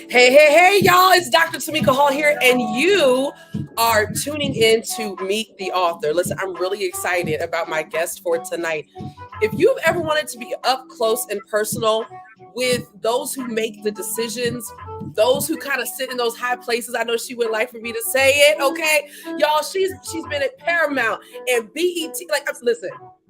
Hey, y'all, it's Dr. Tamika Hall here, and you are tuning in to Meet the Author. Listen, I'm really excited about my guest for tonight. If you've ever wanted to be up close and personal with those who make the decisions, those who kind of sit in those high places, I know she would like for me to say it, okay? Y'all, she's been at Paramount and BET, like, listen,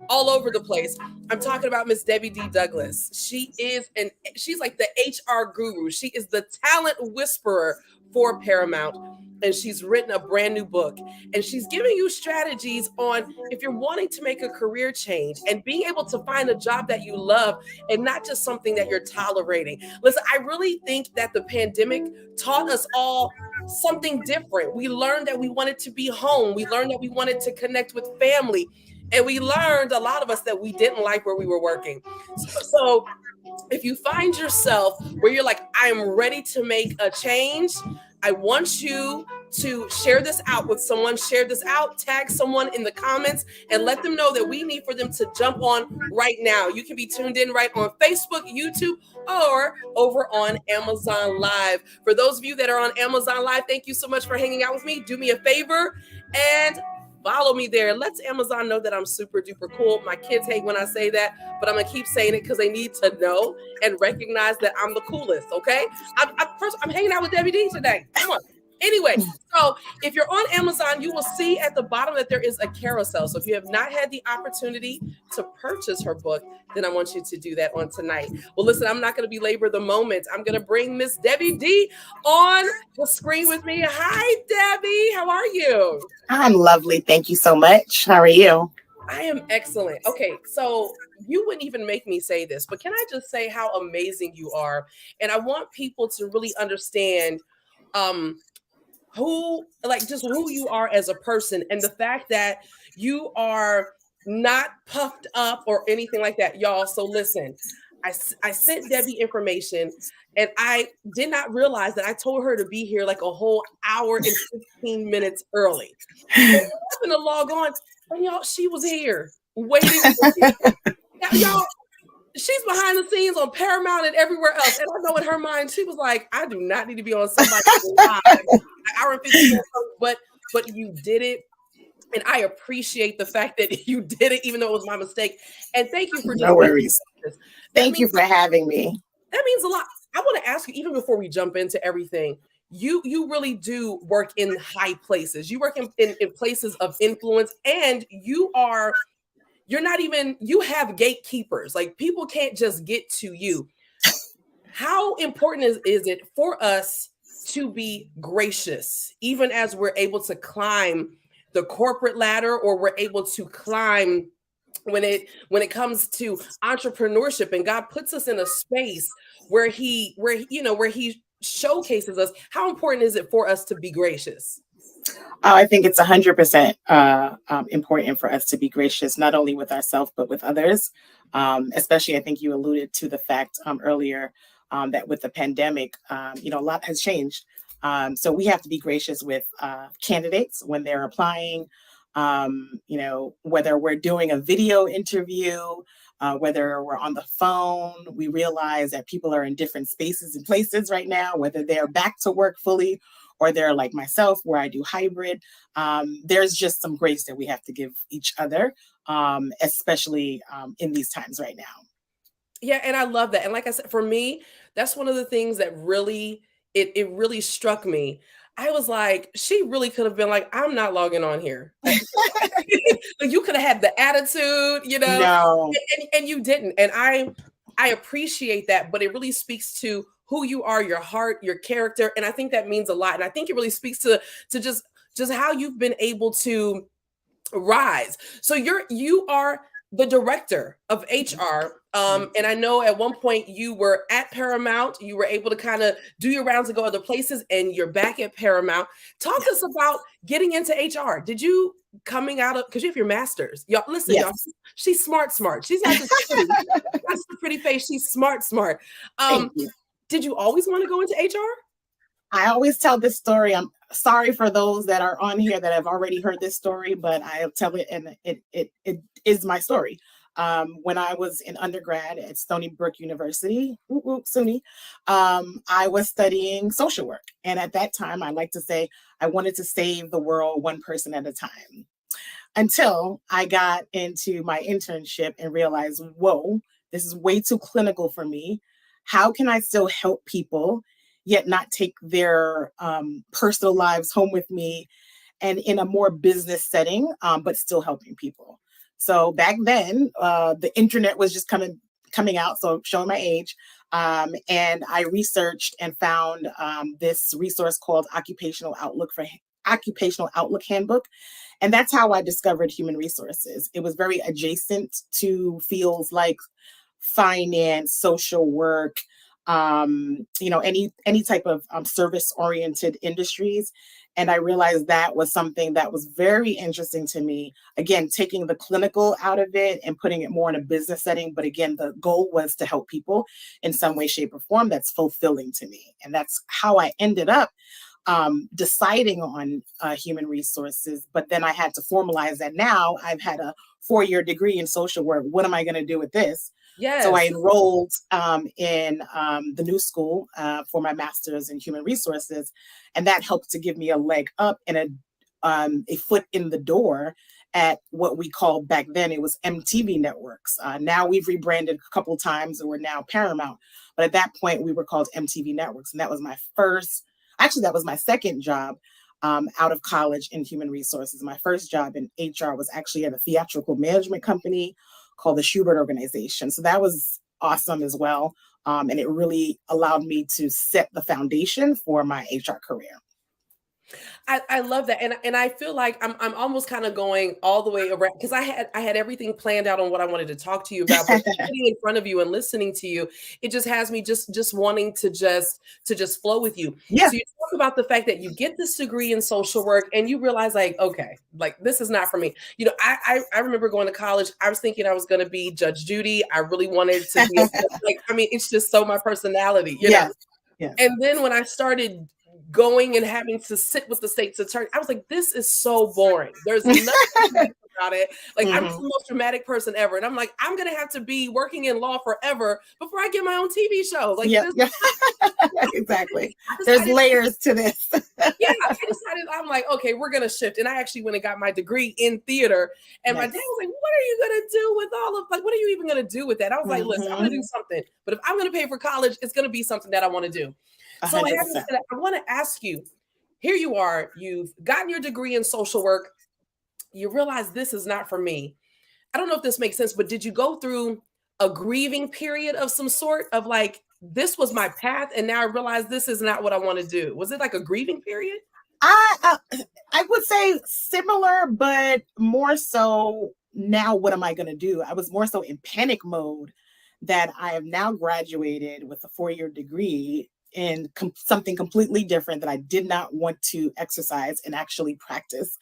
all over the place. I'm talking about Miss Debbie D. Douglas. She's like the HR guru. She is the talent whisperer for Paramount. And she's written a brand new book. And she's giving you strategies on if you're wanting to make a career change and being able to find a job that you love and not just something that you're tolerating. Listen, I really think that the pandemic taught us all something different. We learned that we wanted to be home. We learned that we wanted to connect with family. And we learned, a lot of us, that we didn't like where we were working. So if you find yourself where you're like, I'm ready to make a change, I want you to share this out with someone, share this out, tag someone in the comments, and let them know that we need for them to jump on right now. You can be tuned in right on Facebook, YouTube, or over on Amazon Live. For those of you that are on Amazon Live, thank you so much for hanging out with me. Do me a favor and follow me there. Let Amazon know that I'm super duper cool. My kids hate when I say that, but I'm gonna keep saying it because they need to know and recognize that I'm the coolest. Okay, I'm hanging out with Debbie D today. Come on. Anyway, so if you're on Amazon, you will see at the bottom that there is a carousel. So if you have not had the opportunity to purchase her book, then I want you to do that on tonight. Well, listen, I'm not going to belabor the moment. I'm going to bring Miss Debbie D on the screen with me. Hi, Debbie. How are you? I'm lovely. Thank you so much. How are you? I am excellent. Okay, so you wouldn't even make me say this, but can I just say how amazing you are? And I want people to really understand who you are as a person, and the fact that you are not puffed up or anything like that, y'all. So listen, I sent Debbie information, and I did not realize that I told her to be here like a whole hour and 15 minutes early. So I happened to log on, and y'all, she was here waiting for me. Now, y'all, she's behind the scenes on Paramount and everywhere else. And I know in her mind, she was like, I do not need to be on somebody's live an hour and 15 minutes, but you did it. And I appreciate the fact that you did it, even though it was my mistake. And thank you for no worries. Thank you for having me. That means a lot. I want to ask you, even before we jump into everything, you really do work in high places. You work in places of influence, and you have gatekeepers. Like, people can't just get to you. How important is it for us to be gracious, even as we're able to climb the corporate ladder, or we're able to climb when it comes to entrepreneurship, and God puts us in a space where he showcases us? How important is it for us to be gracious? I think it's 100% important for us to be gracious, not only with ourselves, but with others. Especially, I think you alluded to the fact earlier that with the pandemic, a lot has changed. So we have to be gracious with candidates when they're applying, whether we're doing a video interview, whether we're on the phone. We realize that people are in different spaces and places right now, whether they're back to work fully or they're like myself, where I do hybrid. There's just some grace that we have to give each other, especially in these times right now. Yeah, and I love that. And like I said, for me, that's one of the things that really, it really struck me. I was like, she really could have been like, I'm not logging on here. You could have had the attitude, No. and you didn't. And I appreciate that, but it really speaks to who you are, your heart, your character. And I think that means a lot. And I think it really speaks to just how you've been able to rise. So you are the director of HR And I know at one point you were at Paramount, you were able to kind of do your rounds and go other places, and you're back at Paramount. Talk to us about getting into HR. Did you coming out of, because you have your master's? Y'all, listen, y'all, Yes. she's smart, smart. She's not just pretty. That's the pretty face. She's smart, smart. Thank you. Did you always want to go into HR? I always tell this story. I'm sorry for those that are on here that have already heard this story, but I'll tell it, and it is my story. When I was in undergrad at Stony Brook University, SUNY, I was studying social work. And at that time, I like to say I wanted to save the world one person at a time. Until I got into my internship and realized, whoa, this is way too clinical for me. How can I still help people, yet not take their personal lives home with me, and in a more business setting, but still helping people? So back then, the internet was just coming out, so showing my age. And I researched and found this resource called Occupational Outlook Handbook. And that's how I discovered human resources. It was very adjacent to fields like finance, social work, any type of service-oriented industries. And I realized that was something that was very interesting to me. Again, taking the clinical out of it and putting it more in a business setting. But again, the goal was to help people in some way, shape, or form that's fulfilling to me. And that's how I ended up deciding on human resources. But then I had to formalize that. Now I've had a 4-year degree in social work. What am I going to do with this? Yes. So I enrolled in the new school for my master's in human resources, and that helped to give me a leg up and a foot in the door at what we called back then, it was MTV Networks. Now we've rebranded a couple of times and we're now Paramount. But at that point, we were called MTV Networks. And that was that was my second job out of college in human resources. My first job in HR was actually at a theatrical management company called the Schubert Organization. So that was awesome as well. And it really allowed me to set the foundation for my HR career. I love that. And I feel like I'm almost kind of going all the way around, because I had everything planned out on what I wanted to talk to you about, but sitting in front of you and listening to you, it just has me just wanting to just flow with you. Yeah. So you talk about the fact that you get this degree in social work and you realize, like, okay, like this is not for me. You know, I remember going to college, I was thinking I was going to be Judge Judy. I really wanted to be it's just so my personality, you know? Yeah. And then when I started going and having to sit with the state's attorney, I was like, this is so boring. There's nothing about it. Like, I'm the most dramatic person ever. And I'm like, I'm going to have to be working in law forever before I get my own TV show. Like, exactly. There's layers to this. I decided, I'm like, okay, we're going to shift. And I actually went and got my degree in theater. And my dad was like, what are you going to do with what are you even going to do with that? I was like, listen, I'm going to do something. But if I'm going to pay for college, it's going to be something that I want to do. 100%. So I want to ask you, here you are, you've gotten your degree in social work. You realize this is not for me. I don't know if this makes sense, but did you go through a grieving period of some sort of like, this was my path, and now I realize this is not what I want to do? Was it like a grieving period? I would say similar, but more so now, what am I going to do? I was more so in panic mode that I have now graduated with a 4-year degree in something completely different that I did not want to exercise and actually practice.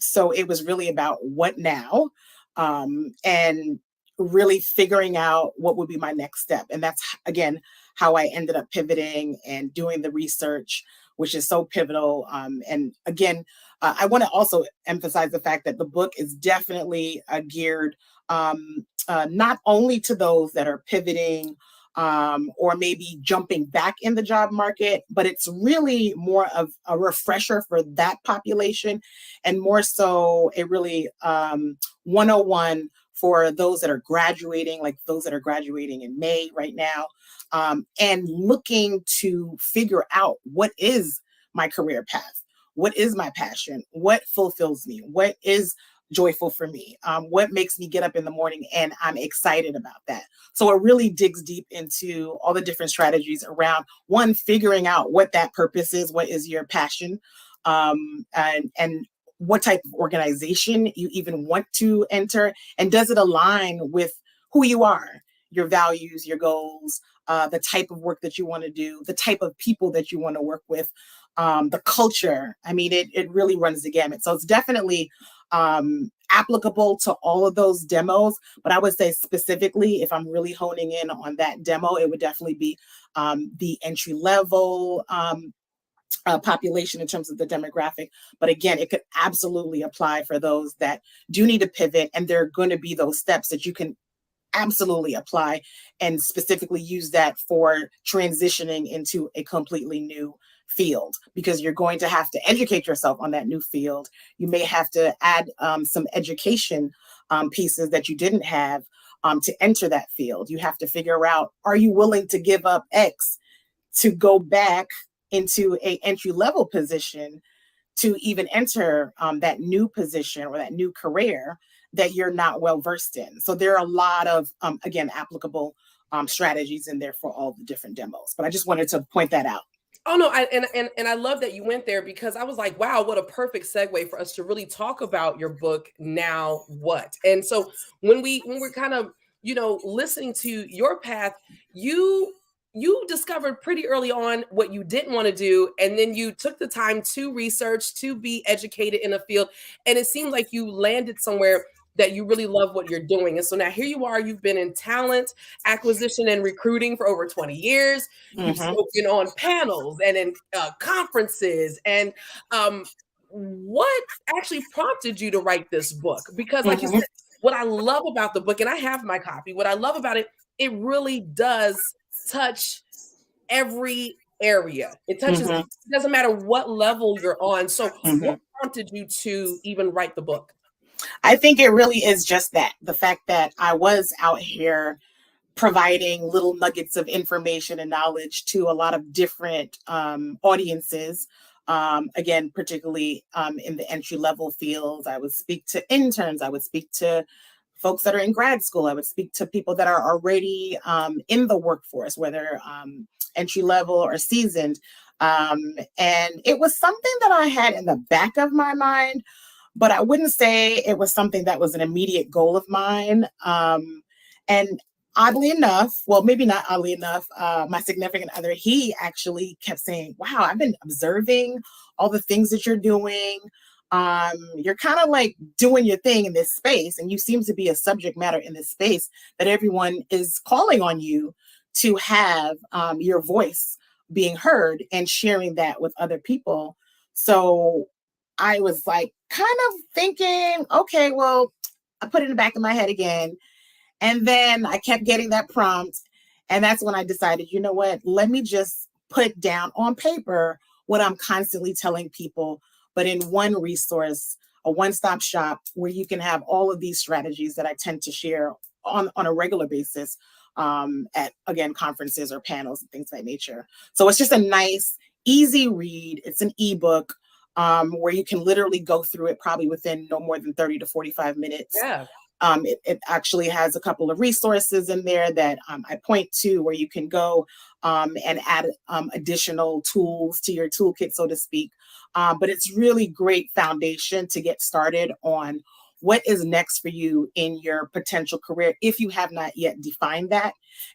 So it was really about what now, and really figuring out what would be my next step. And that's, again, how I ended up pivoting and doing the research, which is so pivotal. And again, I want to also emphasize the fact that the book is definitely geared not only to those that are pivoting or maybe jumping back in the job market, but it's really more of a refresher for that population, and more so a really 101 for those that are graduating, like those that are graduating in May right now, and looking to figure out what is my career path, what is my passion, what fulfills me, what is joyful for me, what makes me get up in the morning and I'm excited about that. So it really digs deep into all the different strategies around, one, figuring out what that purpose is, what is your passion, and what type of organization you even want to enter, and does it align with who you are, your values, your goals, the type of work that you want to do, the type of people that you want to work with, the culture. I mean, it really runs the gamut. So it's definitely applicable to all of those demos. But I would say specifically, if I'm really honing in on that demo, it would definitely be the entry level population in terms of the demographic. But again, it could absolutely apply for those that do need to pivot. And there are going to be those steps that you can absolutely apply and specifically use that for transitioning into a completely new field, because you're going to have to educate yourself on that new field. You may have to add some education pieces that you didn't have to enter that field. You have to figure out, are you willing to give up X to go back into a entry level position to even enter that new position or that new career that you're not well versed in. So there are a lot of, again, applicable strategies in there for all the different demos. But I just wanted to point that out. Oh no, and I love that you went there, because I was like, wow, what a perfect segue for us to really talk about your book, Now What? And so when we're kind of, listening to your path, you discovered pretty early on what you didn't want to do, and then you took the time to research, to be educated in a field, and it seemed like you landed somewhere that you really love what you're doing. And so now here you are, you've been in talent acquisition and recruiting for over 20 years. You've spoken on panels and in conferences. And what actually prompted you to write this book? Because like you said, what I love about the book, and I have my copy, what I love about it, it really does touch every area. It touches, it doesn't matter what level you're on. So what prompted you to even write the book? I think it really is just that, the fact that I was out here providing little nuggets of information and knowledge to a lot of different audiences. Again, particularly in the entry level fields, I would speak to interns, I would speak to folks that are in grad school, I would speak to people that are already in the workforce, whether entry level or seasoned. And it was something that I had in the back of my mind, but I wouldn't say it was something that was an immediate goal of mine. And oddly enough, well, maybe not oddly enough, my significant other, he actually kept saying, wow, I've been observing all the things that you're doing. You're kind of like doing your thing in this space, and you seem to be a subject matter in this space that everyone is calling on you to have your voice being heard and sharing that with other people. So I was like kind of thinking, okay, well, I put it in the back of my head again. And then I kept getting that prompt. And that's when I decided, you know what, let me just put down on paper what I'm constantly telling people, but in one resource, a one-stop shop where you can have all of these strategies that I tend to share on a regular basis at, again, conferences or panels and things of that nature. So it's just a nice, easy read. It's an ebook where you can literally go through it probably within no more than 30 to 45 minutes. Yeah. It actually has a couple of resources in there that I point to where you can go and add additional tools to your toolkit, so to speak. But it's really great foundation to get started on what is next for you in your potential career if you have not yet defined that,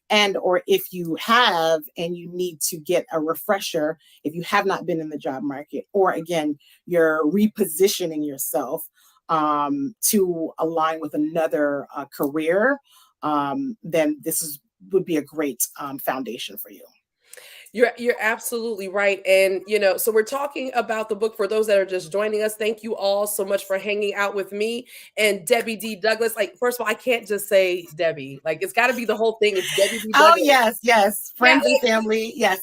and or if you have and you need to get a refresher if you have not been in the job market, or again, you're repositioning yourself to align with another career, then this would be a great foundation for you. You're absolutely right. And, so we're talking about the book for those that are just joining us. Thank you all so much for hanging out with me and Debbie D. Douglas. Like, first of all, I can't just say Debbie. Like, it's got to be the whole thing. It's Debbie D. Douglas. Oh, yes. Friends and family. Yes.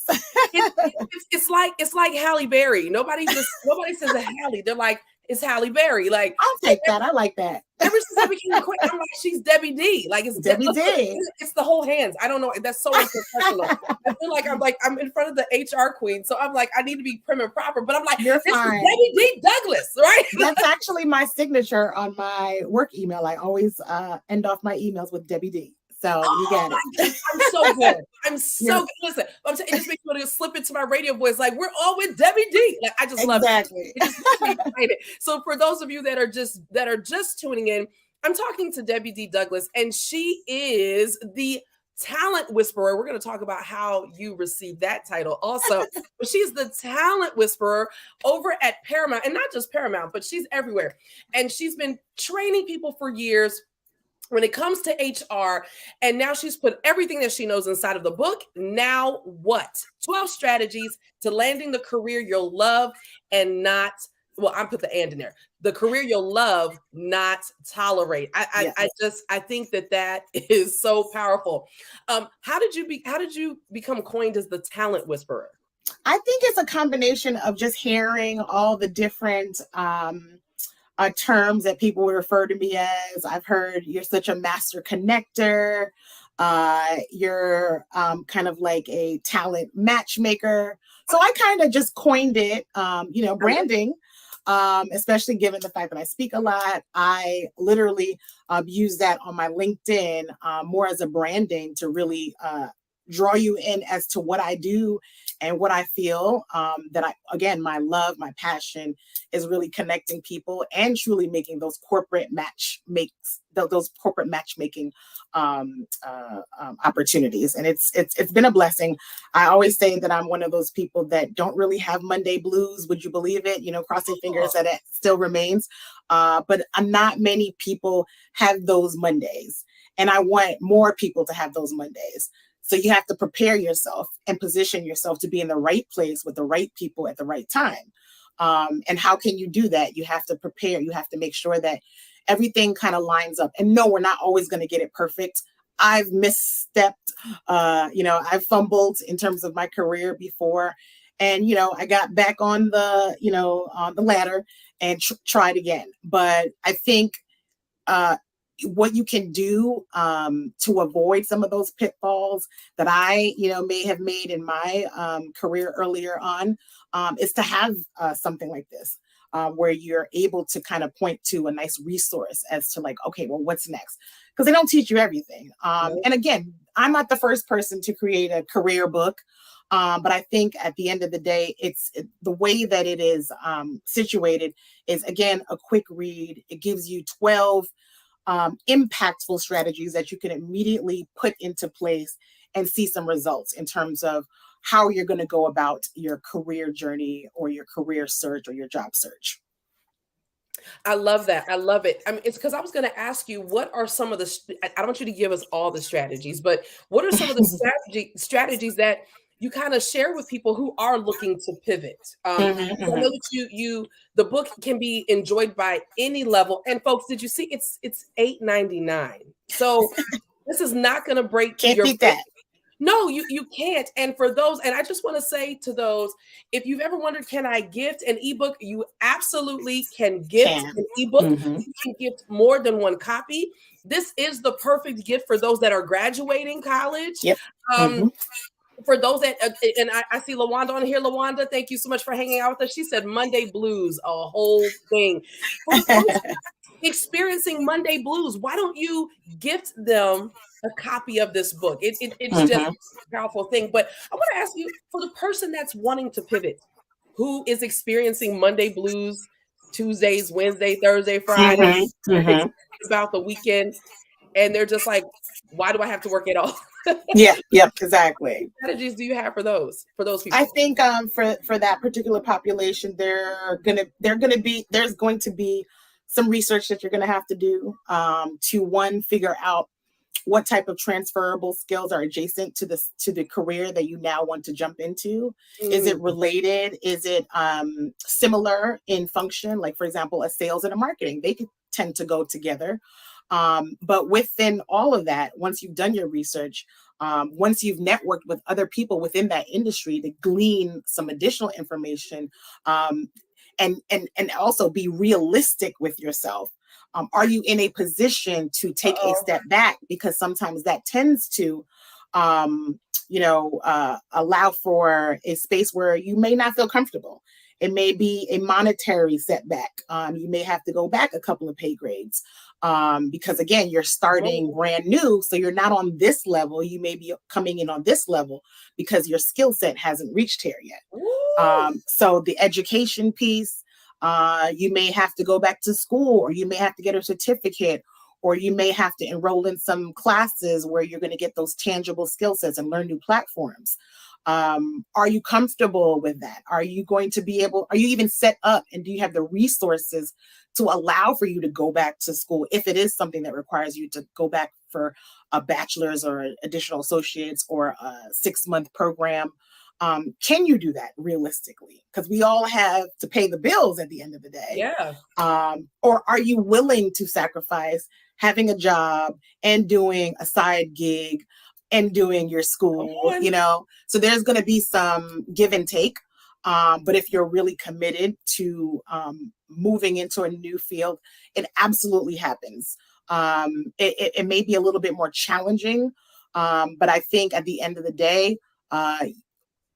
It's like Halle Berry. Nobody says a Halle. They're like, it's Halle Berry. Like, I'll take that. I like that. Ever since I became a queen, I'm like, she's Debbie D. Like, it's Debbie D. It's the whole hands. I don't know. That's so unprofessional. I feel like I'm in front of the HR queen, so I'm like, I need to be prim and proper. But I'm like, you're this fine. Is Debbie D. Douglas, right? That's actually my signature on my work email. I always end off my emails with Debbie D. So you get it. I'm so good. I'm so good. Listen, it just makes me want to slip into my radio voice. Like, we're all with Debbie D. Like, I just love it. It just makes me excited. So for those of you that are just tuning in, I'm talking to Debbie D. Douglas, and she is the talent whisperer. We're going to talk about how you received that title also. But she's the talent whisperer over at Paramount, and not just Paramount, but she's everywhere. And she's been training people for years when it comes to HR. And now she's put everything that she knows inside of the book. Now what? 12 strategies to landing the career you'll love and not, well, I put the and in there. The career you'll love, not tolerate. I think that is so powerful. How did you become coined as the talent whisperer? I think it's a combination of just hearing all the different terms that people would refer to me as. I've heard you're such a master connector. You're kind of like a talent matchmaker. So I kind of just coined it, branding. Especially given the fact that I speak a lot. I literally use that on my LinkedIn more as a branding to really draw you in as to what I do and what I feel. My love, my passion is really connecting people and truly making those corporate matchmaking opportunities. And it's been a blessing. I always say that I'm one of those people that don't really have Monday blues. Would you believe it? Crossing fingers that it still remains. But not many people have those Mondays. And I want more people to have those Mondays. So you have to prepare yourself and position yourself to be in the right place with the right people at the right time. And how can you do that? You have to prepare. You have to make sure that everything kind of lines up. And no, we're not always going to get it perfect. I've misstepped. I've fumbled in terms of my career before. And, I got back on the ladder and tried again. But I think what you can do to avoid some of those pitfalls that I, may have made in my career earlier on is to have something like this where you're able to kind of point to a nice resource as to like, okay, well, what's next? Because they don't teach you everything. And again, I'm not the first person to create a career book. But I think at the end of the day, the way that it is situated is, again, a quick read. It gives you 12 impactful strategies that you can immediately put into place and see some results in terms of how you're going to go about your career journey or your career search or your job search. I love that. I love it. I mean, it's because I was going to ask you, what are some of I don't want you to give us all the strategies, but what are some of the strategies that you kind of share with people who are looking to pivot? I know that the book can be enjoyed by any level. And folks, did you see it's $8.99? So this is not going to break Can't beat that. No, you can't. And for those, and I just want to say to those, if you've ever wondered, can I gift an ebook? You absolutely can gift an ebook. You can gift more than one copy. This is the perfect gift for those that are graduating college. Yep. For those that, and I see LaWanda on here. LaWanda, thank you so much for hanging out with us. She said Monday blues, a whole thing. For folks experiencing Monday blues, why don't you gift them a copy of this book? It's just a powerful thing. But I want to ask you, for the person that's wanting to pivot, who is experiencing Monday blues, Tuesdays, Wednesday, Thursday, Friday, about the weekend, and they're just like, why do I have to work at all? Yeah, exactly. What strategies do you have for those people? I think for that particular population, there's going to be some research that you're going to have to do to figure out what type of transferable skills are adjacent to the career that you now want to jump into. Is it related? Is it similar in function? Like, for example, a sales and a marketing, they could tend to go together. But within all of that, once you've done your research, once you've networked with other people within that industry to glean some additional information, and also be realistic with yourself. Are you in a position to take a step back? Because sometimes that tends to, allow for a space where you may not feel comfortable. It may be a monetary setback. You may have to go back a couple of pay grades because, again, you're starting brand new. So you're not on this level. You may be coming in on this level because your skill set hasn't reached here yet. So the education piece, you may have to go back to school, or you may have to get a certificate, or you may have to enroll in some classes where you're going to get those tangible skill sets and learn new platforms. Are you comfortable with that? Are you going to be able, are you even set up, and do you have the resources to allow for you to go back to school if it is something that requires you to go back for a bachelor's or additional associates or a 6-month program? Can you do that realistically? Because we all have to pay the bills at the end of the day. Yeah. Or are you willing to sacrifice having a job and doing a side gig and doing your school, you know? So there's going to be some give and take. But if you're really committed to moving into a new field, it absolutely happens. It may be a little bit more challenging, but I think at the end of the day,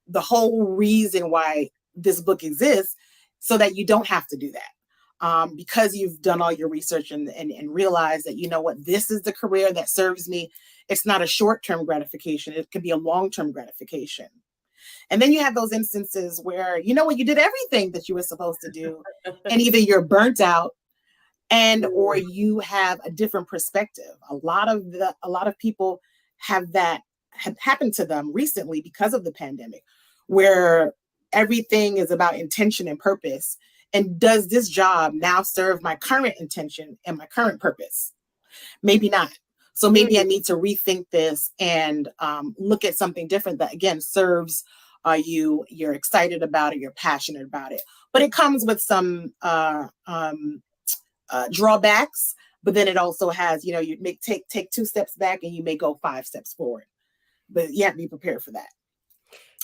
the whole reason why this book exists, so that you don't have to do that. Because you've done all your research and realized that, you know what, this is the career that serves me. It's not a short-term gratification. It can be a long-term gratification. And then you have those instances where, you know what, you did everything that you were supposed to do, and either you're burnt out and or you have a different perspective. A lot of people have happened to them recently because of the pandemic, where everything is about intention and purpose. And does this job now serve my current intention and my current purpose? Maybe not. So maybe I need to rethink this and look at something different that, again, serves you're excited about it, you're passionate about it. But it comes with some drawbacks. But then it also has, you know, you may take 2 steps back and you may go 5 steps forward. But you have to be prepared for that.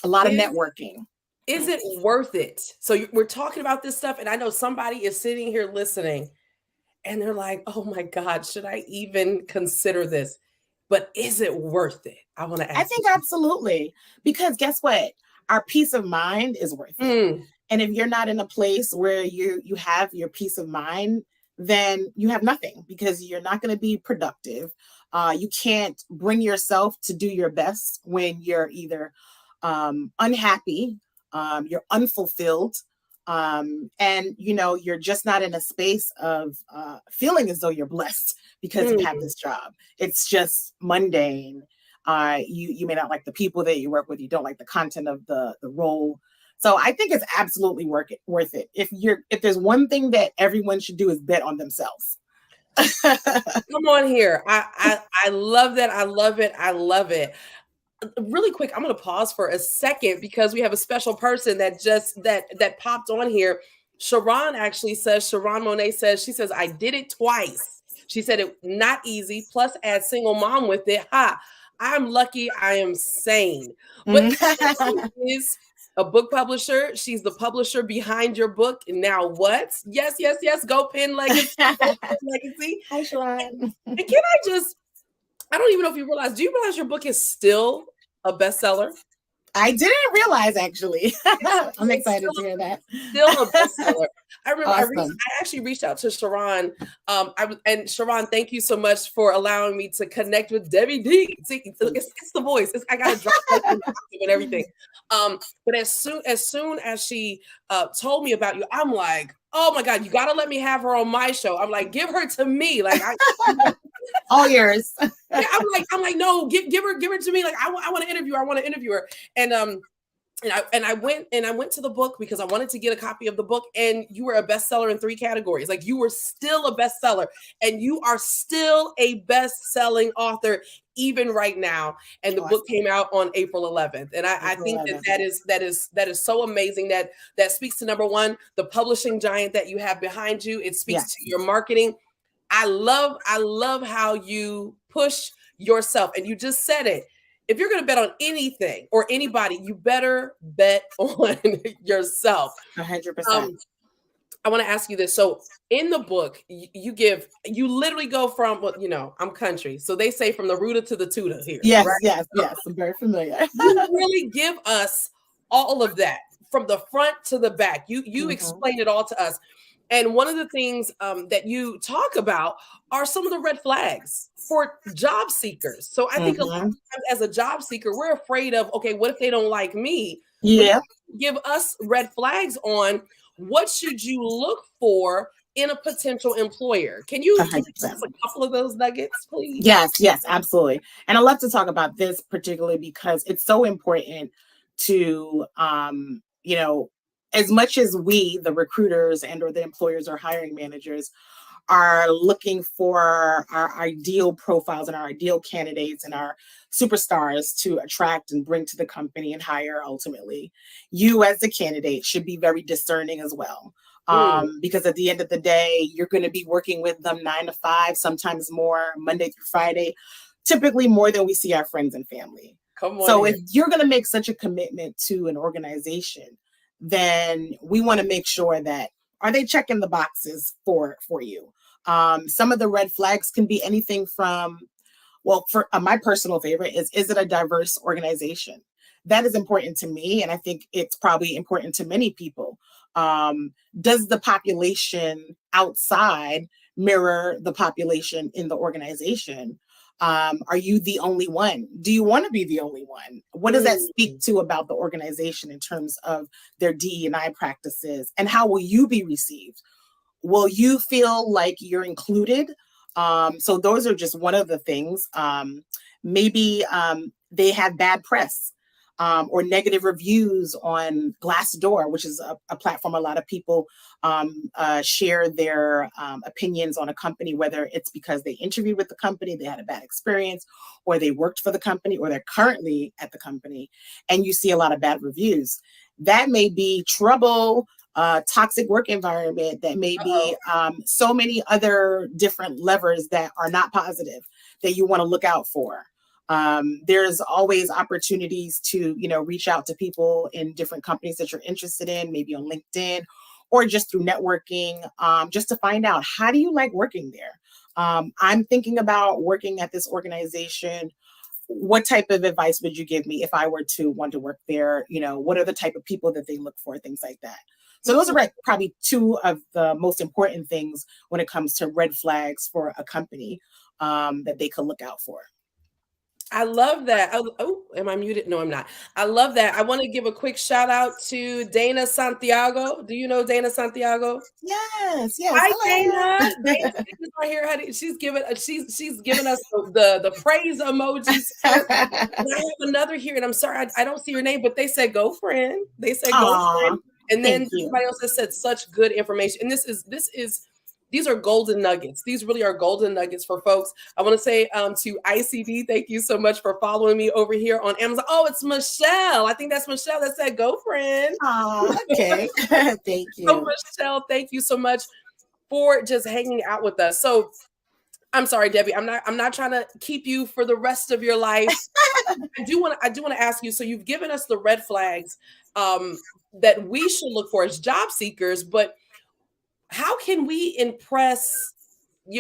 A lot of networking. Is it worth it? So we're talking about this stuff, and I know somebody is sitting here listening, and they're like, oh my God, should I even consider this? But is it worth it? I want to ask. I think absolutely. Because guess what? Our peace of mind is worth it. And if you're not in a place where you have your peace of mind, then you have nothing, because you're not going to be productive. You can't bring yourself to do your best when you're either unhappy, you're unfulfilled, and you know, you're just not in a space of feeling as though you're blessed because you have this job. It's just mundane. You may not like the people that you work with. You don't like the content of the role. So I think it's absolutely worth it. If there's one thing that everyone should do is bet on themselves. Come on here. I love that. I love it. I love it. Really quick, I'm going to pause for a second because we have a special person that just that popped on here. Sharon Monet says, she says, I did it twice. She said it not easy, plus add single mom with it. I'm lucky I am sane. But is a book publisher. She's the publisher behind your book. And now what? Yes. Go Pen Legacy. Legacy. Hi, Sharon. And I don't even know if you realize, do you realize your book is still a bestseller? I didn't realize, actually. I'm excited to hear that. Still a bestseller. I remember Awesome. I actually reached out to Sharon. And Sharon, thank you so much for allowing me to connect with Debbie D. See, it's the voice. I got to drop and everything. But as soon as she told me about you, I'm like, oh my God, you got to let me have her on my show. I'm like, give her to me. Like, all yours. Yeah, I'm like, no, give her to me. Like, I want to interview her. I want to interview her. And I went to the book because I wanted to get a copy of the book. And you were a bestseller in 3 categories. Like, you were still a bestseller, and you are still a best-selling author even right now. And the book came out on April 11th. And I think that is so amazing. That speaks to, number one, the publishing giant that you have behind you. It speaks to your marketing. I love how you push yourself. And you just said it. If you're going to bet on anything or anybody, you better bet on yourself. 100%. I want to ask you this. So in the book, you literally go from, well, you know, I'm country. So they say from the rooter to the tutor here. Yes, right? yes. I'm very familiar. You really give us all of that from the front to the back. You explain it all to us. And one of the things that you talk about are some of the red flags for job seekers. So I think a lot of times as a job seeker, we're afraid of, okay, what if they don't like me? Yeah. Give us red flags on what should you look for in a potential employer? Can you give us 100%. a couple of those nuggets, please? Yes, absolutely. And I love to talk about this particularly because it's so important to, as much as we, the recruiters and or the employers or hiring managers, are looking for our ideal profiles and our ideal candidates and our superstars to attract and bring to the company and hire ultimately. You as a candidate should be very discerning as well. Mm, Because at the end of the day, you're going to be working with them 9 to 5, sometimes more, Monday through Friday, typically more than we see our friends and family. come on So here. if you're going to make such a commitment to an organization, then we want to make sure that are they checking the boxes for you. Some of the red flags can be anything from, well, for my personal favorite is it a diverse organization? That is important to me, and I think it's probably important to many people. Um, does the population outside mirror the population in the organization? Are you the only one? Do you want to be the only one? What does that speak Mm, to about the organization in terms of their DEI practices, and how will you be received? Will you feel like you're included? So those are just one of the things. Maybe they have bad press, or negative reviews on Glassdoor, which is a platform a lot of people share their opinions on a company, whether it's because they interviewed with the company, they had a bad experience, or they worked for the company, or they're currently at the company, and you see a lot of bad reviews. That may be trouble, toxic work environment, that may uh-oh. be so many other different levers that are not positive that you want to look out for. There's always opportunities to, reach out to people in different companies that you're interested in, maybe on LinkedIn or just through networking, just to find out, how do you like working there? I'm thinking about working at this organization. What type of advice would you give me if I were to want to work there? What are the type of people that they look for, things like that. So those are probably two of the most important things when it comes to red flags for a company, that they could look out for. I love that. Oh, am I muted? No, I'm not. I love that. I want to give a quick shout out to Dana Santiago. Do you know Dana Santiago? Yes. Hi, Hello. Dana. Dana's right here, honey. She's giving us the praise emojis, sir. And I have another here, and I'm sorry I don't see your name, but they said go friend. They said go Aw, friend, and thank then you. somebody else has said such good information. And these are golden nuggets. These really are golden nuggets for folks. I want to say to ICD, thank you so much for following me over here on Amazon. Oh, it's Michelle. I think that's Michelle that said go friend. Aw, okay. Thank So you. Michelle, thank you so much for just hanging out with us. So I'm sorry, Debbie. I'm not trying to keep you for the rest of your life. I do want to ask you. So you've given us the red flags that we should look for as job seekers, but how can we impress?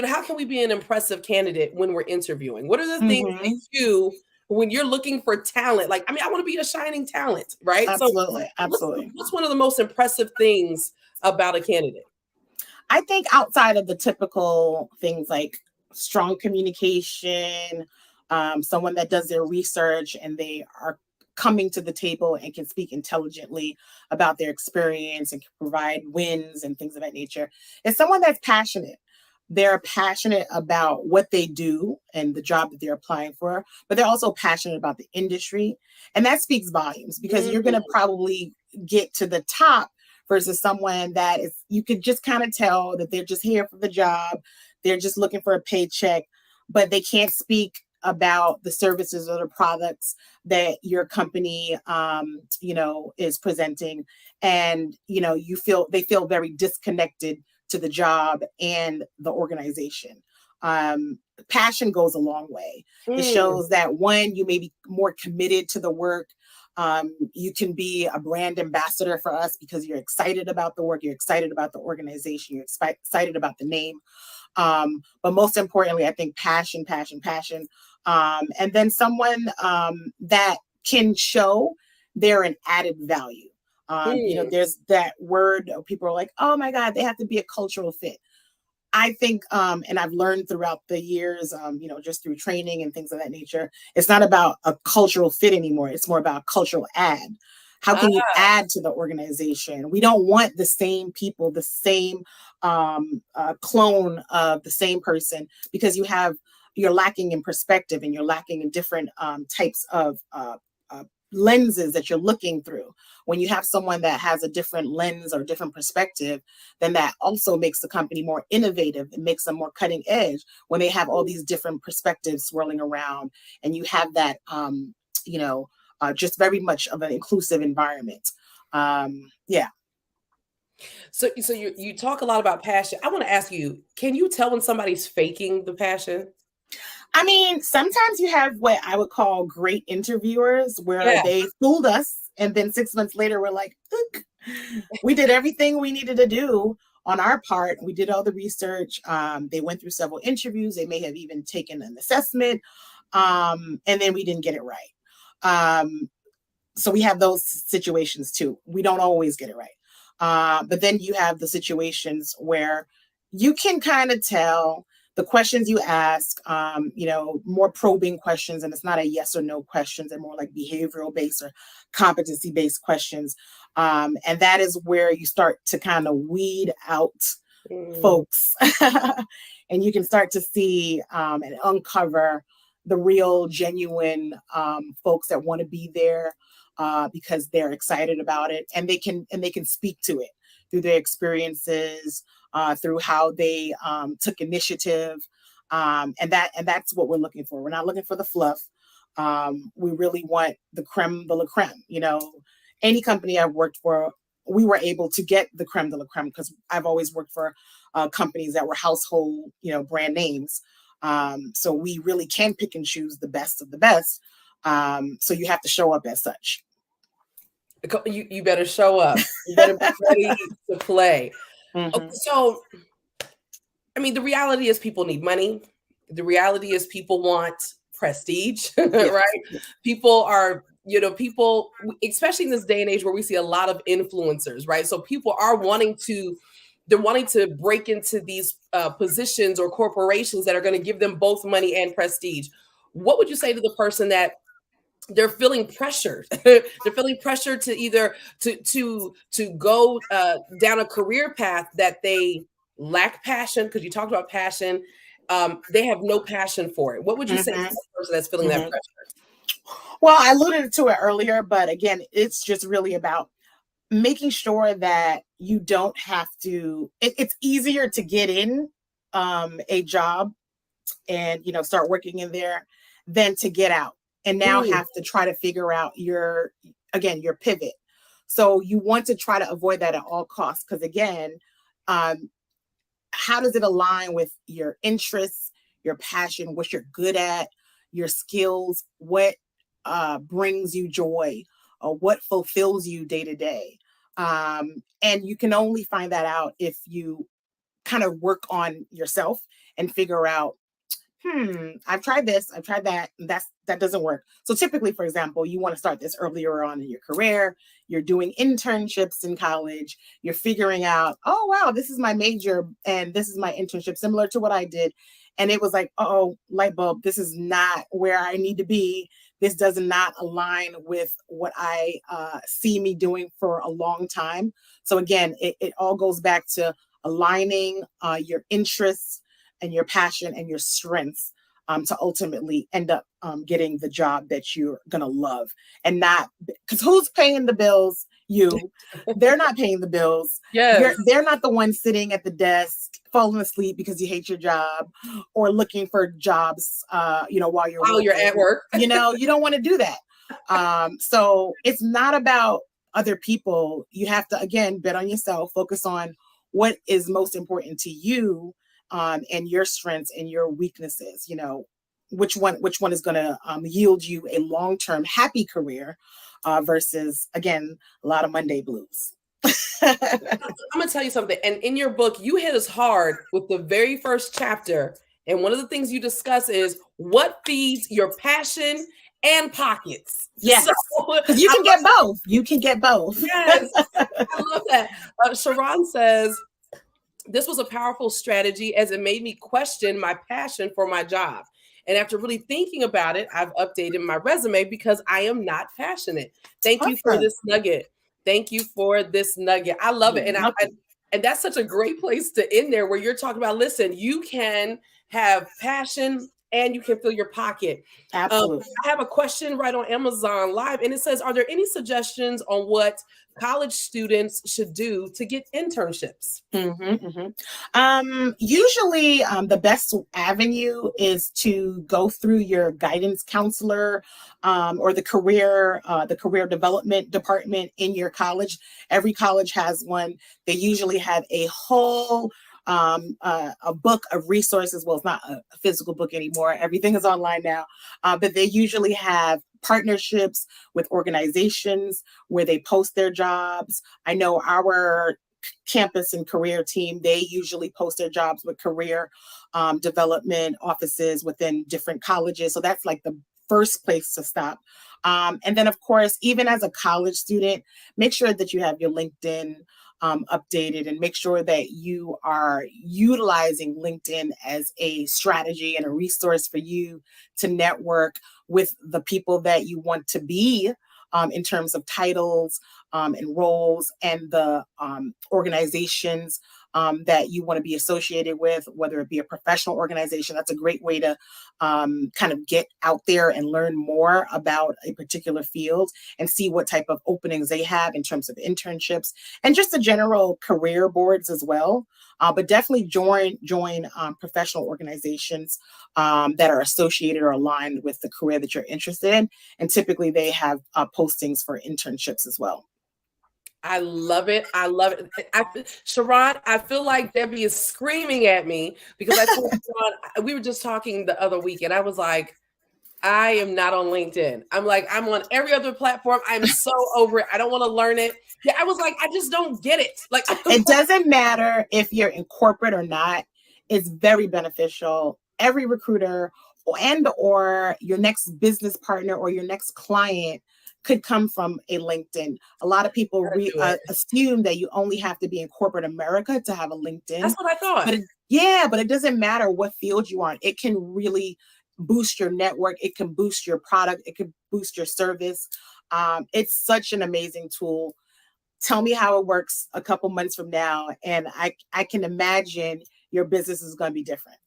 How can we be an impressive candidate when we're interviewing? What are the things that Hmm. when you're looking for talent? Like, I mean, I want to be a shining talent, right? So, Absolutely. what's Absolutely. what's one of the most impressive things about a candidate? I think outside of the typical things like strong communication, someone that does their research and they are coming to the table and can speak intelligently about their experience and can provide wins and things of that nature, is someone that's passionate. They're passionate about what they do and the job that they're applying for, but they're also passionate about the industry. And that speaks volumes because you're going to Mm, probably get to the top versus someone that is, you could just kind of tell that they're just here for the job. They're just looking for a paycheck, but they can't speak about the services or the products that your company, is presenting. And, they feel very disconnected to the job and the organization. Passion goes a long way. It mm, shows that, one, you may be more committed to the work. You can be a brand ambassador for us because you're excited about the work, you're excited about the organization, you're excited about the name. But most importantly, I think passion, passion, passion. And then someone that can show they're an added value. mm. There's that word, people are like, oh my God, they have to be a cultural fit. I think, and I've learned throughout the years, just through training and things of that nature, it's not about a cultural fit anymore. It's more about a cultural add. How can you add to the organization? We don't want the same people, the same clone of the same person, because you're lacking in perspective, and you're lacking in different types of lenses that you're looking through. When you have someone that has a different lens or different perspective, then that also makes the company more innovative. It makes them more cutting edge when they have all these different perspectives swirling around, and you have that, just very much of an inclusive environment. Yeah. So you talk a lot about passion. I want to ask you, can you tell when somebody's faking the passion? I mean, sometimes you have what I would call great interviewers, where Yeah. they fooled us, and then 6 months later we're like, "Look, we did everything we needed to do on our part. We did all the research. They went through several interviews. They may have even taken an assessment, and then we didn't get it right." So we have those situations too. We don't always get it right. But then you have the situations where you can kind of tell the questions you ask, more probing questions, and it's not a yes or no questions. They're more like behavioral based or competency based questions. And that is where you start to kind of weed out folks and you can start to see and uncover the real genuine folks that want to be there because they're excited about it, and they can speak to it through their experiences, through how they took initiative, and that's what we're looking for. We're not looking for the fluff. We really want the creme de la creme. Any company I've worked for, we were able to get the creme de la creme because I've always worked for companies that were household, brand names. So we really can pick and choose the best of the best. So you have to show up as such. You better show up. You better be ready to play. Mm-hmm. Okay, so, I mean, the reality is people need money. The reality is people want prestige, right? People are, people, especially in this day and age where we see a lot of influencers, right? So people are wanting to break into these positions or corporations that are going to give them both money and prestige. What would you say to the person that they're feeling pressured? They're feeling pressured to either to go down a career path that they lack passion, because you talked about passion. They have no passion for it. What would you say to the person that's feeling that pressure? Well, I alluded to it earlier, but again, it's just really about making sure that you don't have to. It's easier to get in a job and start working in there than to get out and now have to try to figure out your pivot. So you want to try to avoid that at all costs, because again, how does it align with your interests, your passion, what you're good at, your skills, what brings you joy, or what fulfills you day to day? And you can only find that out if you kind of work on yourself and figure out, I've tried this, I've tried that, and that doesn't work. So typically, for example, you want to start this earlier on in your career. You're doing internships in college. You're figuring out, oh, wow, this is my major and this is my internship, similar to what I did. And it was like, oh, light bulb, this is not where I need to be. This does not align with what I see me doing for a long time. So again, it all goes back to aligning your interests and your passion and your strengths to ultimately end up getting the job that you're going to love. And not because who's paying the bills? You. They're not paying the bills. Yes. They're not the ones sitting at the desk falling asleep because you hate your job or looking for jobs while you're at work. You don't want to do that. So it's not about other people. You have to, again, bet on yourself, focus on what is most important to you, and your strengths and your weaknesses. Which one is going to yield you a long-term happy career versus, again, a lot of Monday blues. I'm going to tell you something. And in your book, you hit us hard with the very first chapter. And one of the things you discuss is what feeds your passion and pockets. Yes. So, you can get both. You can get both. Yes. I love that. Sharon says, this was a powerful strategy as it made me question my passion for my job. And after really thinking about it, I've updated my resume because I am not passionate. Thank you for Awesome. this nugget. Thank you for this nugget. I love You're it. welcome. And that's such a great place to end there where you're talking about, listen, you can have passion and you can fill your pocket. Absolutely. I have a question right on Amazon Live, and it says, are there any suggestions on what college students should do to get internships? Usually, the best avenue is to go through your guidance counselor, or the career development department in your college. Every college has one. They usually have a whole a book of resources. Well, it's not a physical book anymore. Everything is online now, but they usually have partnerships with organizations where they post their jobs. I know our campus and career team, they usually post their jobs with career development offices within different colleges. So that's like the first place to stop. And then, of course, even as a college student, make sure that you have your LinkedIn updated, and make sure that you are utilizing LinkedIn as a strategy and a resource for you to network with the people that you want to be, in terms of titles and roles, and the organizations that you want to be associated with, whether it be a professional organization. That's a great way to kind of get out there and learn more about a particular field and see what type of openings they have in terms of internships, and just the general career boards as well. But definitely join professional organizations that are associated or aligned with the career that you're interested in. And typically they have postings for internships as well. I love it. I love it. Sharon, I feel like Debbie is screaming at me because I told Sharon, we were just talking the other week, and I was like, I am not on LinkedIn. I'm like, I'm on every other platform. I'm so over it. I don't want to learn it. Yeah, I was like, I just don't get it. Like, It doesn't matter if you're in corporate or not. It's very beneficial. Every recruiter or your next business partner or your next client could come from a LinkedIn. A lot of people gotta do it. assume that you only have to be in corporate America to have a LinkedIn, That's what I thought. but it doesn't matter what field you are in. It can really boost your network. It can boost your product. It can boost your service. It's such an amazing tool. Tell me how it works a couple months from now, and I can imagine your business is going to be different.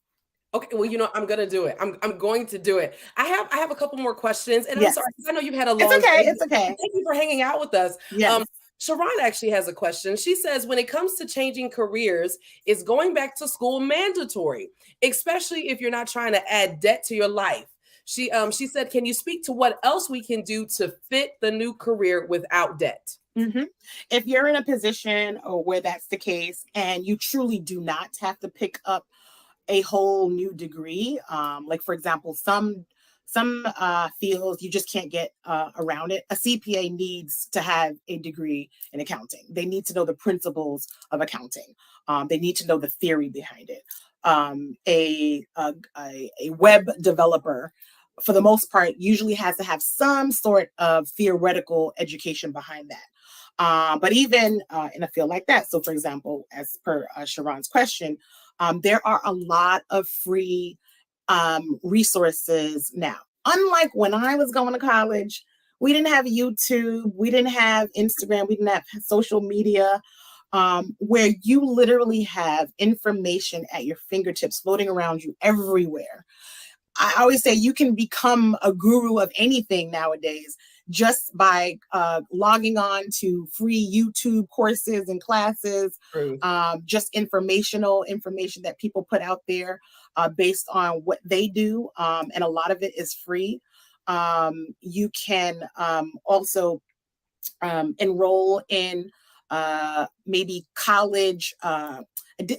Okay, well, I'm gonna do it. I'm going to do it. I have a couple more questions, and I'm Yes, sorry because I know you've had a it's long okay. day. It's okay. Thank you for hanging out with us. Yes. Sharon actually has a question. She says, when it comes to changing careers, is going back to school mandatory, especially if you're not trying to add debt to your life? She said, can you speak to what else we can do to fit the new career without debt? Mm-hmm. If you're in a position or where that's the case, and you truly do not have to pick up a whole new degree, like for example, some fields you just can't get around it. A CPA needs to have a degree in accounting. They need to know the principles of accounting. They need to know the theory behind it. A web developer, for the most part, usually has to have some sort of theoretical education behind that. But even in a field like that, so for example, as per Sharon's question, there are a lot of free resources now. Unlike when I was going to college, we didn't have YouTube, we didn't have Instagram, we didn't have social media, where you literally have information at your fingertips floating around you everywhere. I always say you can become a guru of anything nowadays just by logging on to free YouTube courses and classes, True. just information that people put out there based on what they do. And a lot of it is free. You can also enroll in maybe college.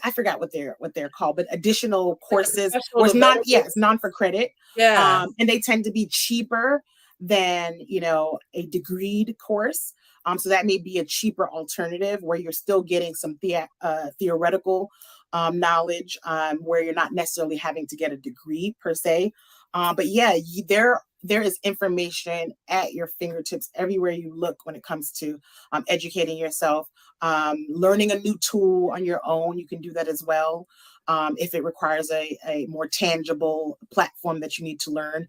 I forgot what they're called, but additional Like a courses, professional or development. it's non for credit, Yeah. and they tend to be cheaper than a degreed course. So that may be a cheaper alternative where you're still getting some theoretical knowledge, where you're not necessarily having to get a degree per se. But yeah, there is information at your fingertips everywhere you look when it comes to educating yourself, learning a new tool on your own. You can do that as well. If it requires a more tangible platform that you need to learn,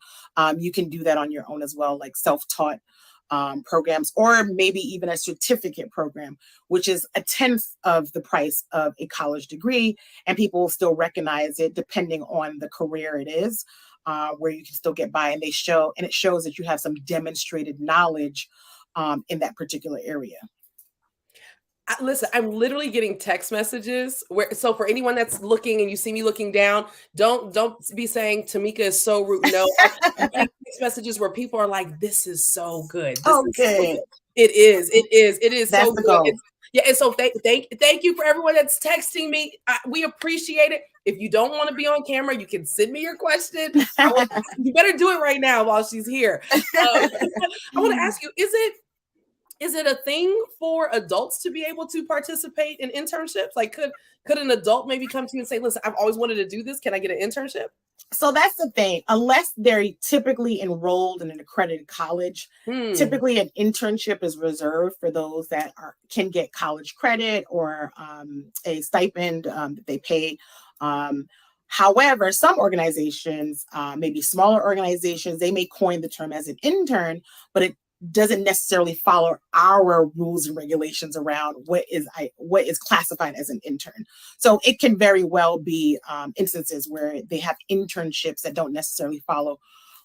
you can do that on your own as well, like self-taught programs, or maybe even a certificate program, which is a tenth of the price of a college degree, and people will still recognize it depending on the career it is, where you can still get by, and it shows that you have some demonstrated knowledge in that particular area. Listen, I'm literally getting text messages so for anyone that's looking and you see me looking down, don't be saying Tamika is so rude. No, I'm getting text messages where people are like, this is so good. This Oh, is good. So good. It is That's so the good. goal. Yeah, and so thank you for everyone that's texting me. We appreciate it. If you don't want to be on camera, you can send me your question. You better do it right now while she's here. I want to ask you, is it a thing for adults to be able to participate in internships? Like, could an adult maybe come to you and say, listen, I've always wanted to do this. Can I get an internship? So that's the thing. Unless they're typically enrolled in an accredited college, typically an internship is reserved for those that can get college credit or a stipend that they pay. However, some organizations, maybe smaller organizations, they may coin the term as an intern, but it doesn't necessarily follow our rules and regulations around what is classified as an intern. So it can very well be instances where they have internships that don't necessarily follow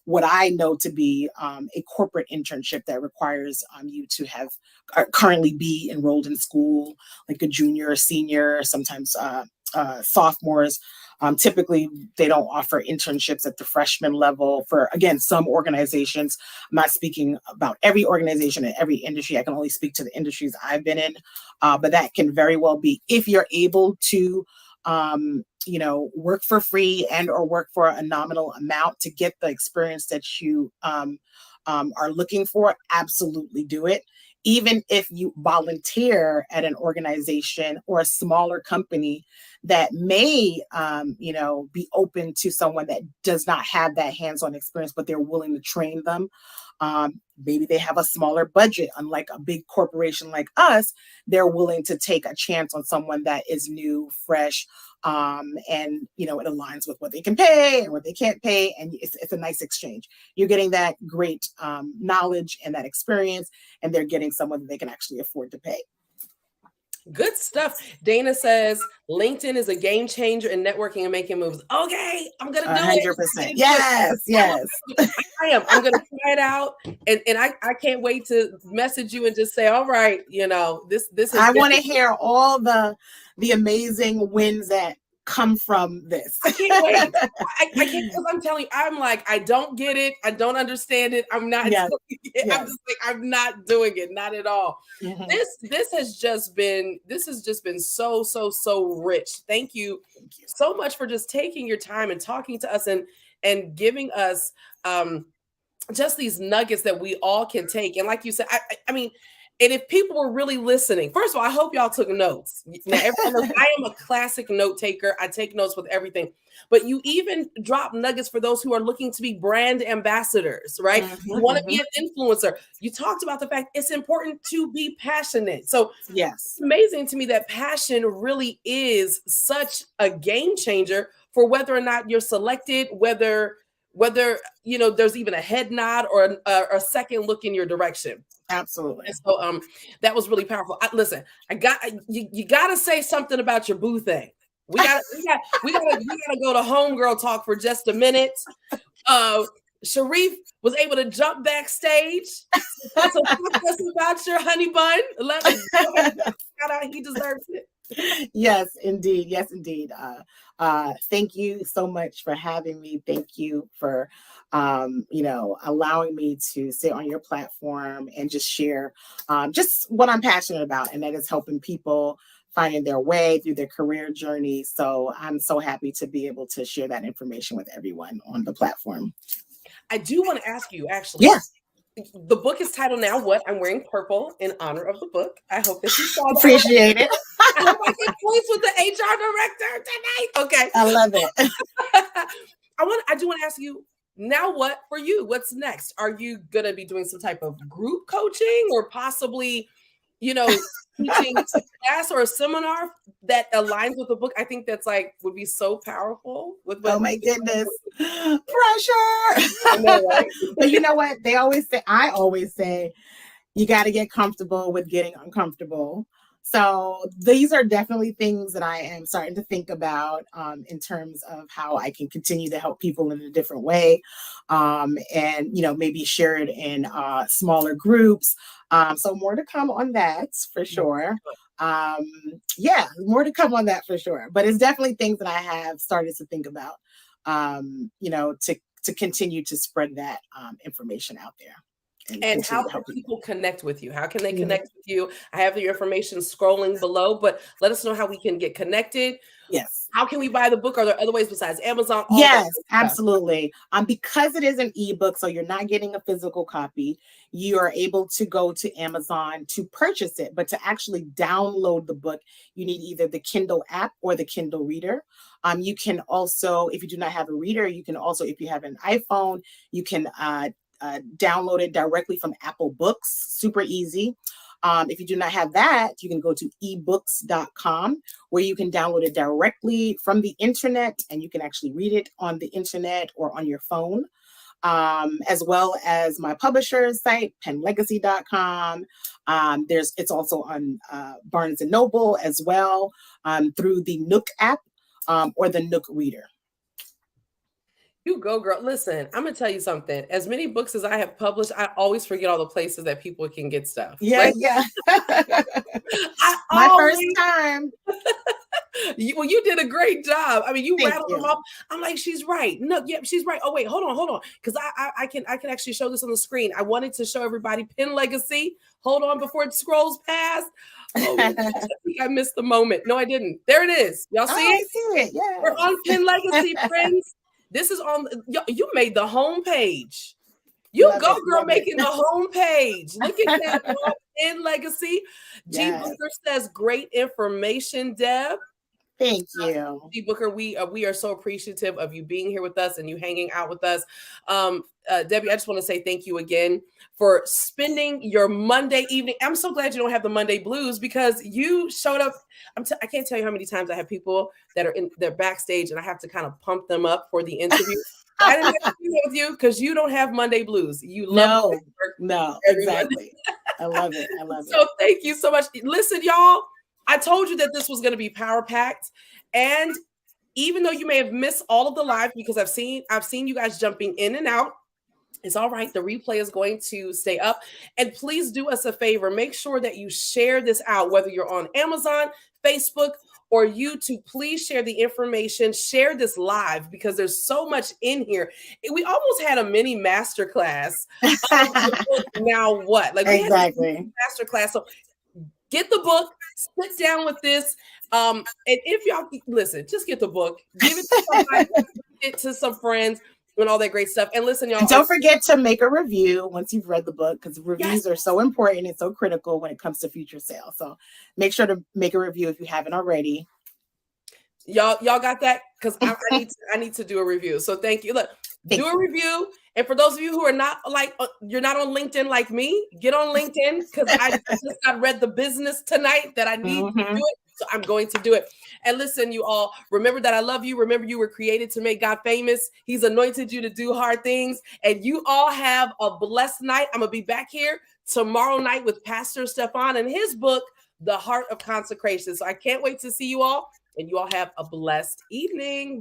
what I know to be a corporate internship that requires you to have currently be enrolled in school, like a junior or senior, sometimes sophomores. Typically, they don't offer internships at the freshman level for, again, some organizations. I'm not speaking about every organization and every industry. I can only speak to the industries I've been in. But that can very well be, if you're able to, work for free and or work for a nominal amount to get the experience that you are looking for, absolutely do it. Even if you volunteer at an organization or a smaller company that may, be open to someone that does not have that hands-on experience, but they're willing to train them. Maybe they have a smaller budget, unlike a big corporation like us. They're willing to take a chance on someone that is new, fresh, and it aligns with what they can pay and what they can't pay, and it's a nice exchange. You're getting that great knowledge and that experience, and they're getting someone that they can actually afford to pay. Good stuff. Dana says LinkedIn is a game changer in networking and making moves. Okay, I'm gonna do 100%. it. Yes. I am. I'm gonna try it out, and I can't wait to message you and just say, all right, this. I want to hear all the amazing wins that come from this. I can't wait. I can't, because I'm telling you, I'm like, I don't get it. I don't understand it. I'm not. Yes. I'm just like, I'm not doing it. Not at all. Mm-hmm. This has just been so rich. Thank you so much for just taking your time and talking to us and giving us just these nuggets that we all can take. And like you said, I mean, and if people were really listening, first of all, I hope y'all took notes. Now, everyone knows I am a classic note taker. I take notes with everything. But you even drop nuggets for those who are looking to be brand ambassadors, right? Mm-hmm, you want to be an influencer. You talked about the fact it's important to be passionate. So yes, it's amazing to me that passion really is such a game changer for whether or not you're selected, whether there's even a head nod or a second look in your direction. Absolutely. And so that was really powerful. Listen, you gotta say something about your boo thing. We gotta go to homegirl talk for just a minute. Sharif was able to jump backstage. So talk to us about your honey bun. Let me shout out, he deserves it. Yes, indeed. Thank you so much for having me. Thank you for, allowing me to sit on your platform and just share just what I'm passionate about, and that is helping people finding their way through their career journey. So I'm so happy to be able to share that information with everyone on the platform. I do want to ask you, actually. Yeah. The book is titled Now What? I'm wearing purple in honor of the book. I hope that you saw that. Appreciate it. I hope I get points with the HR director tonight. Okay. I love it. I do want to ask you, now what for you? What's next? Are you going to be doing some type of group coaching or possibly, teaching a class or a seminar that aligns with the book, I think that's like would be so powerful with what. Oh my goodness. Pressure. I know, right? But you know what? I always say, you got to get comfortable with getting uncomfortable. So these are definitely things that I am starting to think about in terms of how I can continue to help people in a different way, and maybe share it in smaller groups. So more to come on that for sure. Yeah, more to come on that for sure. But it's definitely things that I have started to think about, to continue to spread that information out there. And how can people connect with you? How can they connect with you? I have your information scrolling below, but let us know how we can get connected. Yes. How can we buy the book? Are there other ways besides Amazon? Yes, absolutely. Because it is an ebook, so you're not getting a physical copy, you are able to go to Amazon to purchase it. But to actually download the book, you need either the Kindle app or the Kindle Reader. You can also, if you do not have a reader, you can also, if you have an iPhone, you can download it directly from Apple Books. Super easy. If you do not have that, you can go to ebooks.com, where you can download it directly from the internet, and you can actually read it on the internet or on your phone, as well as my publisher's site, penlegacy.com. It's also on Barnes & Noble as well, through the Nook app or the Nook Reader. You go, girl. Listen, I'm gonna tell you something. As many books as I have published, I always forget all the places that people can get stuff. Yeah, yeah. First time. You did a great job. I mean, you rattled them off. I'm like, she's right. No, yeah, she's right. Oh, wait, hold on. Because I can actually show this on the screen. I wanted to show everybody Pen Legacy. Hold on before it scrolls past. Oh my gosh, I think I missed the moment. No, I didn't. There it is. Y'all see it? I see it. Yeah. We're on Pen Legacy, friends. This is on. You made the homepage. You go, girl, making the homepage. Look at that. Pen Legacy. G. Booker says great information, Deb. Thank you. G. Booker, we are so appreciative of you being here with us and you hanging out with us. Debbie, I just want to say thank you again for spending your Monday evening. I'm so glad you don't have the Monday blues, because you showed up. I can't tell you how many times I have people that are in their backstage and I have to kind of pump them up for the interview. I didn't have to do that with you because you don't have Monday blues. You love no, exactly. I love it. So thank you so much. Listen, y'all, I told you that this was going to be power packed, and even though you may have missed all of the live, because I've seen you guys jumping in and out, it's all right. The replay is going to stay up, and please do us a favor. Make sure that you share this out, whether you're on Amazon, Facebook, or YouTube. Please share the information. Share this live, because there's so much in here. We almost had a mini masterclass. Now what? Like, exactly. Masterclass. So get the book, sit down with this. And if y'all listen, just get the book, give it to somebody, give it to some friends, and all that great stuff. And listen, y'all, and don't forget to make a review once you've read the book, because reviews are so important and so critical when it comes to future sales. So make sure to make a review if you haven't already. Y'all got that? Because I need to do a review. So thank you. Look, do a review. And for those of you who are not you're not on LinkedIn like me, get on LinkedIn, because I just got read the business tonight that I need to do it. So I'm going to do it. And listen, you all, remember that I love you. Remember, you were created to make God famous. He's anointed you to do hard things. And you all have a blessed night. I'm going to be back here tomorrow night with Pastor Stefan and his book, The Heart of Consecration. So I can't wait to see you all. And you all have a blessed evening.